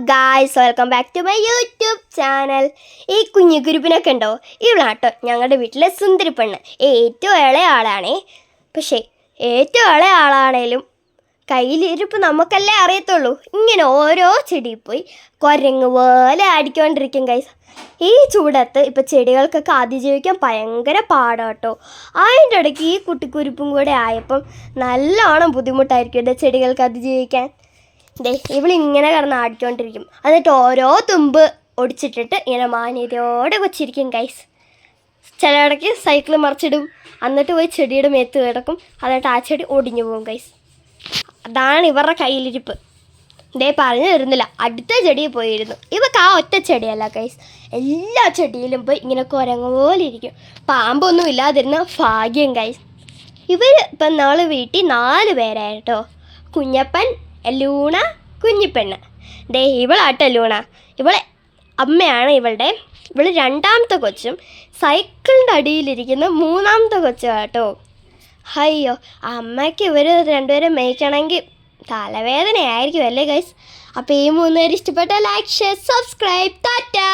Guys, welcome back to my YouTube channel. ഈ കുഞ്ഞുകുരുപ്പിനൊക്കെ ഉണ്ടോ? ഇവളാട്ടോ ഞങ്ങളുടെ വീട്ടിലെ സുന്ദരി പെണ്ണ്. ഏറ്റവും ഇളയ ആളാണേ. പക്ഷേ ഏറ്റവും ഇളയ ആളാണേലും കയ്യിലിരിപ്പ് നമുക്കല്ലേ അറിയത്തുള്ളൂ. ഇങ്ങനെ ഓരോ ചെടിയിൽ പോയി കുരങ്ങ് പോലെ അടിക്കൊണ്ടിരിക്കും ഗൈസ്. ഈ ചൂടത്ത് ഇപ്പം ചെടികൾക്കൊക്കെ അതിജീവിക്കാൻ ഭയങ്കര പാടാട്ടോ. അതിൻ്റെ ഇടയ്ക്ക് ഈ കുട്ടിക്കുരുപ്പും കൂടെ ആയപ്പം നല്ലോണം ബുദ്ധിമുട്ടായിരിക്കും ചെടികൾക്ക് അതിജീവിക്കാൻ. ഇവളിങ്ങനെ കിടന്ന് ആടിക്കൊണ്ടിരിക്കും. എന്നിട്ട് ഓരോ തുമ്പ് ഒടിച്ചിട്ടിട്ട് ഇങ്ങനെ മാന്യതയോടെ വെച്ചിരിക്കും ഗൈസ്. ചിലയിടയ്ക്ക് സൈക്കിൾ മറിച്ചിടും, എന്നിട്ട് പോയി ചെടിയുടെ മേത്ത് കിടക്കും. എന്നിട്ട് ആ ചെടി ഒടിഞ്ഞു പോകും ഗൈസ്. അതാണ് ഇവരുടെ കയ്യിലിരിപ്പ്. പറഞ്ഞു തരുന്നില്ല, അടുത്ത ചെടിയിൽ പോയിരുന്നു. ഇവർക്ക് ആ ഒറ്റ ചെടിയല്ല ഗൈസ്, എല്ലാ ചെടിയിലും പോയി ഇങ്ങനെ കുരങ്ങ് പോലെ ഇരിക്കും. പാമ്പൊന്നും ഇല്ലാതിരുന്ന ഭാഗ്യം ഗൈസ്. ഇവർ ഇപ്പം നാളെ വീട്ടിൽ 4 പേരായിട്ടോ. കുഞ്ഞപ്പൻ, ലൂണ, കുഞ്ഞിപ്പെണ്ണ്. ഇവളാട്ടോ ലൂണ. ഇവളെ അമ്മയാണ് ഇവൾ രണ്ടാമത്തെ കൊച്ചും സൈക്കിളിൻ്റെ അടിയിലിരിക്കുന്ന 3ാമത്തെ കൊച്ചും കേട്ടോ. അയ്യോ, അമ്മയ്ക്ക് ഇവർ രണ്ടുപേരും മേയ്ക്കണമെങ്കിൽ തലവേദനയായിരിക്കും അല്ലേ ഗൈസ്. അപ്പോൾ ഈ 3 പേര് ഇഷ്ടപ്പെട്ട ലൈക്ക്, ഷെയർ, സബ്സ്ക്രൈബ്. ടാറ്റാ.